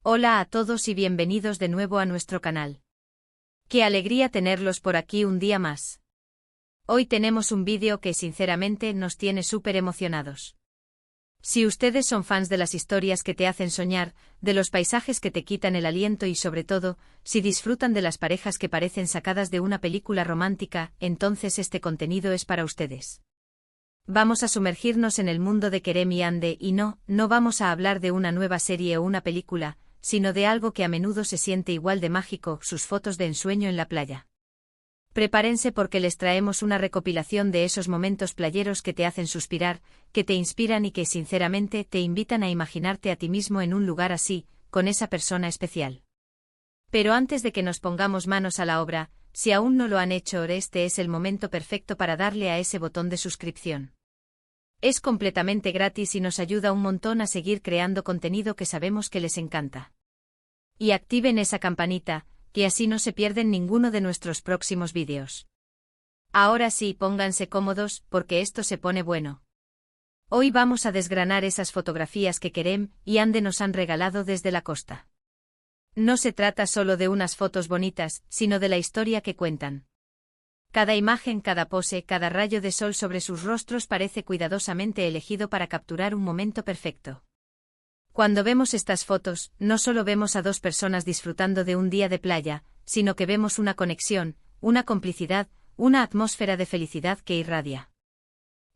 Hola a todos y bienvenidos de nuevo a nuestro canal. Qué alegría tenerlos por aquí un día más. Hoy tenemos un vídeo que sinceramente nos tiene súper emocionados. Si ustedes son fans de las historias que te hacen soñar, de los paisajes que te quitan el aliento y sobre todo, si disfrutan de las parejas que parecen sacadas de una película romántica, entonces este contenido es para ustedes. Vamos a sumergirnos en el mundo de Kerem y Ande y no vamos a hablar de una nueva serie o una película, sino de algo que a menudo se siente igual de mágico, sus fotos de ensueño en la playa. Prepárense porque les traemos una recopilación de esos momentos playeros que te hacen suspirar, que te inspiran y que sinceramente te invitan a imaginarte a ti mismo en un lugar así, con esa persona especial. Pero antes de que nos pongamos manos a la obra, si aún no lo han hecho, este es el momento perfecto para darle a ese botón de suscripción. Es completamente gratis y nos ayuda un montón a seguir creando contenido que sabemos que les encanta. Y activen esa campanita, que así no se pierden ninguno de nuestros próximos vídeos. Ahora sí, pónganse cómodos, porque esto se pone bueno. Hoy vamos a desgranar esas fotografías que Kerem y Ande nos han regalado desde la costa. No se trata solo de unas fotos bonitas, sino de la historia que cuentan. Cada imagen, cada pose, cada rayo de sol sobre sus rostros parece cuidadosamente elegido para capturar un momento perfecto. Cuando vemos estas fotos, no solo vemos a dos personas disfrutando de un día de playa, sino que vemos una conexión, una complicidad, una atmósfera de felicidad que irradia.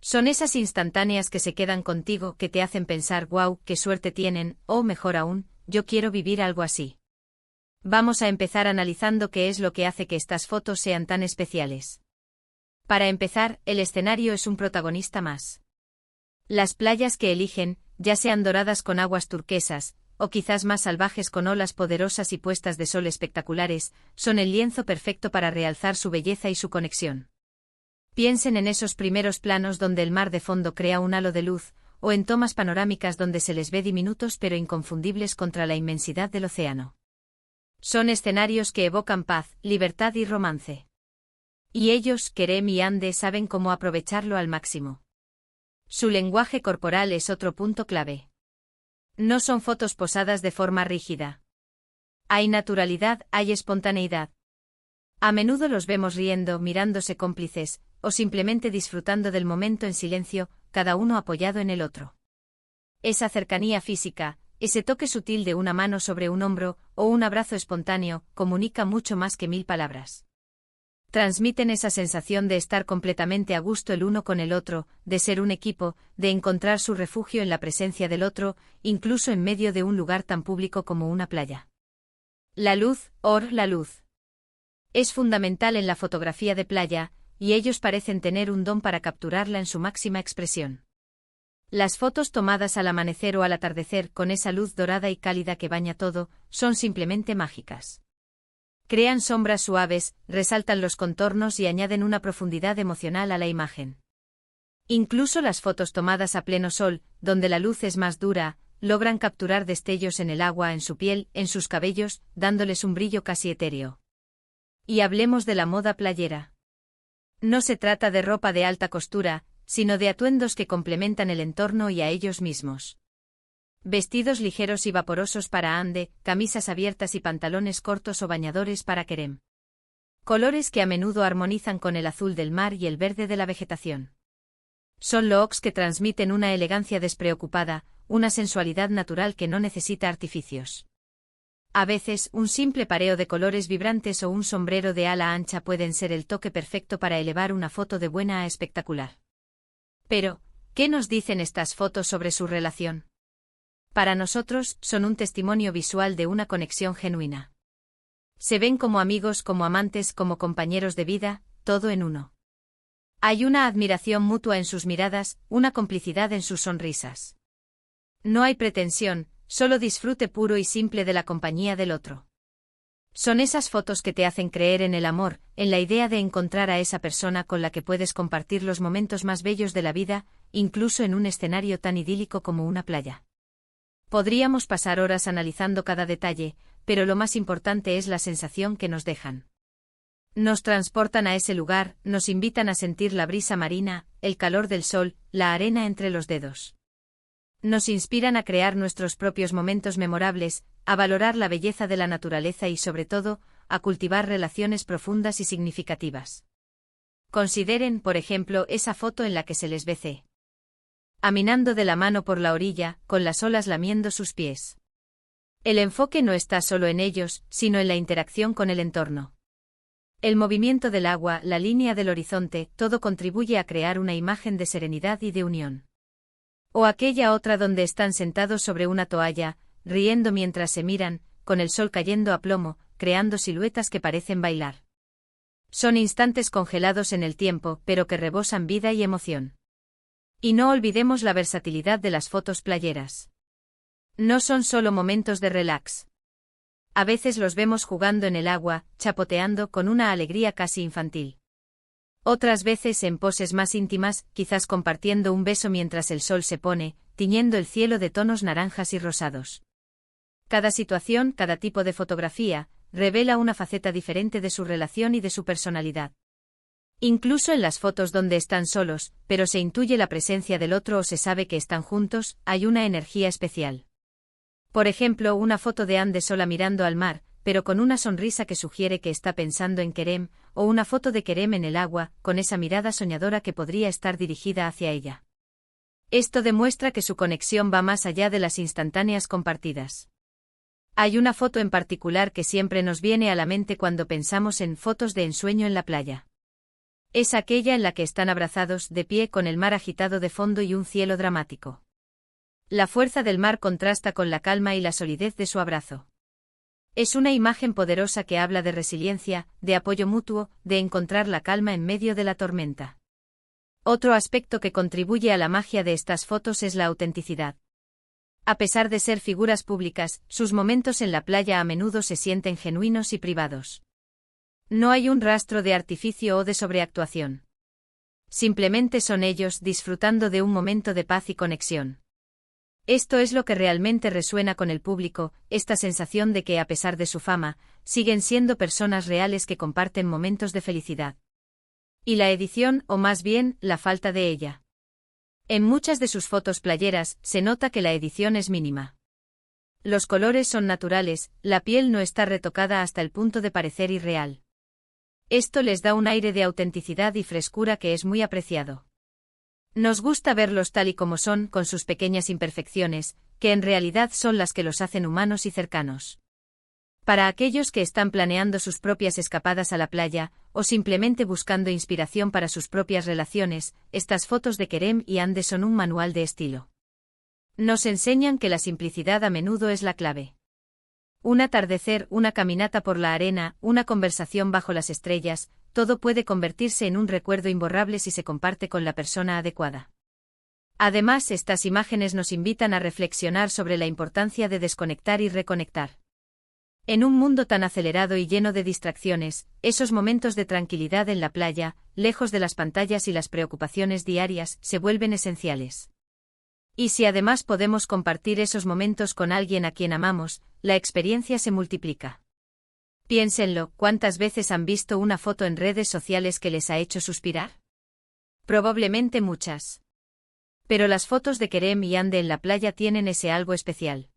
Son esas instantáneas que se quedan contigo, que te hacen pensar, wow, qué suerte tienen, o mejor aún, yo quiero vivir algo así. Vamos a empezar analizando qué es lo que hace que estas fotos sean tan especiales. Para empezar, el escenario es un protagonista más. Las playas que eligen, ya sean doradas con aguas turquesas, o quizás más salvajes con olas poderosas y puestas de sol espectaculares, son el lienzo perfecto para realzar su belleza y su conexión. Piensen en esos primeros planos donde el mar de fondo crea un halo de luz, o en tomas panorámicas donde se les ve diminutos pero inconfundibles contra la inmensidad del océano. Son escenarios que evocan paz, libertad y romance. Y ellos, Kerem y Ande, saben cómo aprovecharlo al máximo. Su lenguaje corporal es otro punto clave. No son fotos posadas de forma rígida. Hay naturalidad, hay espontaneidad. A menudo los vemos riendo, mirándose cómplices, o simplemente disfrutando del momento en silencio, cada uno apoyado en el otro. Esa cercanía física, ese toque sutil de una mano sobre un hombro, o un abrazo espontáneo, comunica mucho más que 1000 palabras. Transmiten esa sensación de estar completamente a gusto el uno con el otro, de ser un equipo, de encontrar su refugio en la presencia del otro, incluso en medio de un lugar tan público como una playa. La luz, la luz. Es fundamental en la fotografía de playa, y ellos parecen tener un don para capturarla en su máxima expresión. Las fotos tomadas al amanecer o al atardecer con esa luz dorada y cálida que baña todo, son simplemente mágicas. Crean sombras suaves, resaltan los contornos y añaden una profundidad emocional a la imagen. Incluso las fotos tomadas a pleno sol, donde la luz es más dura, logran capturar destellos en el agua, en su piel, en sus cabellos, dándoles un brillo casi etéreo. Y hablemos de la moda playera. No se trata de ropa de alta costura, sino de atuendos que complementan el entorno y a ellos mismos. Vestidos ligeros y vaporosos para Ande, camisas abiertas y pantalones cortos o bañadores para Kerem. Colores que a menudo armonizan con el azul del mar y el verde de la vegetación. Son looks que transmiten una elegancia despreocupada, una sensualidad natural que no necesita artificios. A veces, un simple pareo de colores vibrantes o un sombrero de ala ancha pueden ser el toque perfecto para elevar una foto de buena a espectacular. Pero, ¿qué nos dicen estas fotos sobre su relación? Para nosotros, son un testimonio visual de una conexión genuina. Se ven como amigos, como amantes, como compañeros de vida, todo en uno. Hay una admiración mutua en sus miradas, una complicidad en sus sonrisas. No hay pretensión, solo disfrute puro y simple de la compañía del otro. Son esas fotos que te hacen creer en el amor, en la idea de encontrar a esa persona con la que puedes compartir los momentos más bellos de la vida, incluso en un escenario tan idílico como una playa. Podríamos pasar horas analizando cada detalle, pero lo más importante es la sensación que nos dejan. Nos transportan a ese lugar, nos invitan a sentir la brisa marina, el calor del sol, la arena entre los dedos. Nos inspiran a crear nuestros propios momentos memorables, a valorar la belleza de la naturaleza y sobre todo, a cultivar relaciones profundas y significativas. Consideren, por ejemplo, esa foto en la que se les ve caminando de la mano por la orilla, con las olas lamiendo sus pies. El enfoque no está solo en ellos, sino en la interacción con el entorno. El movimiento del agua, la línea del horizonte, todo contribuye a crear una imagen de serenidad y de unión. O aquella otra donde están sentados sobre una toalla, riendo mientras se miran, con el sol cayendo a plomo, creando siluetas que parecen bailar. Son instantes congelados en el tiempo, pero que rebosan vida y emoción. Y no olvidemos la versatilidad de las fotos playeras. No son solo momentos de relax. A veces los vemos jugando en el agua, chapoteando con una alegría casi infantil. Otras veces en poses más íntimas, quizás compartiendo un beso mientras el sol se pone, tiñendo el cielo de tonos naranjas y rosados. Cada situación, cada tipo de fotografía, revela una faceta diferente de su relación y de su personalidad. Incluso en las fotos donde están solos, pero se intuye la presencia del otro o se sabe que están juntos, hay una energía especial. Por ejemplo, una foto de Anne sola mirando al mar, pero con una sonrisa que sugiere que está pensando en Kerem, o una foto de Kerem en el agua, con esa mirada soñadora que podría estar dirigida hacia ella. Esto demuestra que su conexión va más allá de las instantáneas compartidas. Hay una foto en particular que siempre nos viene a la mente cuando pensamos en fotos de ensueño en la playa. Es aquella en la que están abrazados, de pie, con el mar agitado de fondo y un cielo dramático. La fuerza del mar contrasta con la calma y la solidez de su abrazo. Es una imagen poderosa que habla de resiliencia, de apoyo mutuo, de encontrar la calma en medio de la tormenta. Otro aspecto que contribuye a la magia de estas fotos es la autenticidad. A pesar de ser figuras públicas, sus momentos en la playa a menudo se sienten genuinos y privados. No hay un rastro de artificio o de sobreactuación. Simplemente son ellos disfrutando de un momento de paz y conexión. Esto es lo que realmente resuena con el público, esta sensación de que a pesar de su fama, siguen siendo personas reales que comparten momentos de felicidad. Y la edición, o más bien, la falta de ella. En muchas de sus fotos playeras, se nota que la edición es mínima. Los colores son naturales, la piel no está retocada hasta el punto de parecer irreal. Esto les da un aire de autenticidad y frescura que es muy apreciado. Nos gusta verlos tal y como son, con sus pequeñas imperfecciones, que en realidad son las que los hacen humanos y cercanos. Para aquellos que están planeando sus propias escapadas a la playa, o simplemente buscando inspiración para sus propias relaciones, estas fotos de Kerem y Anne son un manual de estilo. Nos enseñan que la simplicidad a menudo es la clave. Un atardecer, una caminata por la arena, una conversación bajo las estrellas, todo puede convertirse en un recuerdo imborrable si se comparte con la persona adecuada. Además, estas imágenes nos invitan a reflexionar sobre la importancia de desconectar y reconectar. En un mundo tan acelerado y lleno de distracciones, esos momentos de tranquilidad en la playa, lejos de las pantallas y las preocupaciones diarias, se vuelven esenciales. Y si además podemos compartir esos momentos con alguien a quien amamos, la experiencia se multiplica. Piénsenlo, ¿cuántas veces han visto una foto en redes sociales que les ha hecho suspirar? Probablemente muchas. Pero las fotos de Kerem y Anne en la playa tienen ese algo especial.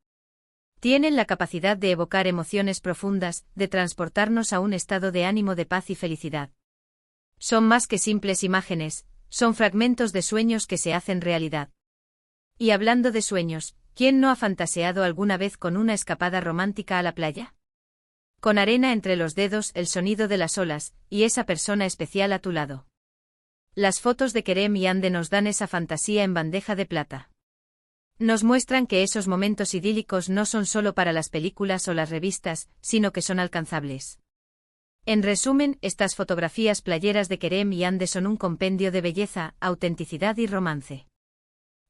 Tienen la capacidad de evocar emociones profundas, de transportarnos a un estado de ánimo de paz y felicidad. Son más que simples imágenes, son fragmentos de sueños que se hacen realidad. Y hablando de sueños, ¿quién no ha fantaseado alguna vez con una escapada romántica a la playa? Con arena entre los dedos, el sonido de las olas, y esa persona especial a tu lado. Las fotos de Kerem y Anne nos dan esa fantasía en bandeja de plata. Nos muestran que esos momentos idílicos no son solo para las películas o las revistas, sino que son alcanzables. En resumen, estas fotografías playeras de Kerem y Anne son un compendio de belleza, autenticidad y romance.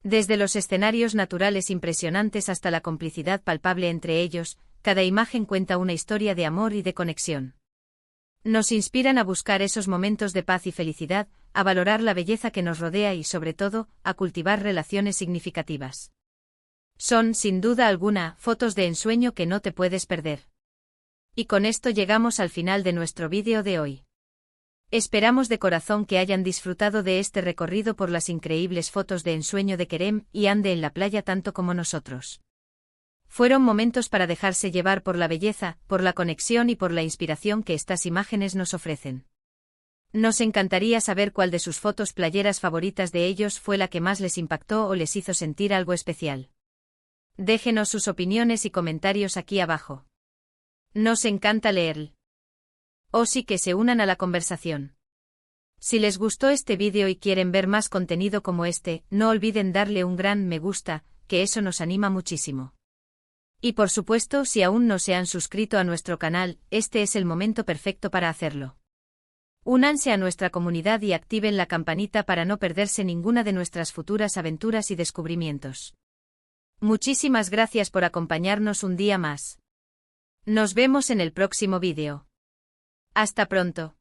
Desde los escenarios naturales impresionantes hasta la complicidad palpable entre ellos, cada imagen cuenta una historia de amor y de conexión. Nos inspiran a buscar esos momentos de paz y felicidad, a valorar la belleza que nos rodea y, sobre todo, a cultivar relaciones significativas. Son, sin duda alguna, fotos de ensueño que no te puedes perder. Y con esto llegamos al final de nuestro vídeo de hoy. Esperamos de corazón que hayan disfrutado de este recorrido por las increíbles fotos de ensueño de Kerem y Ande en la playa tanto como nosotros. Fueron momentos para dejarse llevar por la belleza, por la conexión y por la inspiración que estas imágenes nos ofrecen. Nos encantaría saber cuál de sus fotos playeras favoritas de ellos fue la que más les impactó o les hizo sentir algo especial. Déjenos sus opiniones y comentarios aquí abajo. Nos encanta leer. O sí que se unan a la conversación. Si les gustó este vídeo y quieren ver más contenido como este, no olviden darle un gran me gusta, que eso nos anima muchísimo. Y por supuesto, si aún no se han suscrito a nuestro canal, este es el momento perfecto para hacerlo. Únanse a nuestra comunidad y activen la campanita para no perderse ninguna de nuestras futuras aventuras y descubrimientos. Muchísimas gracias por acompañarnos un día más. Nos vemos en el próximo vídeo. Hasta pronto.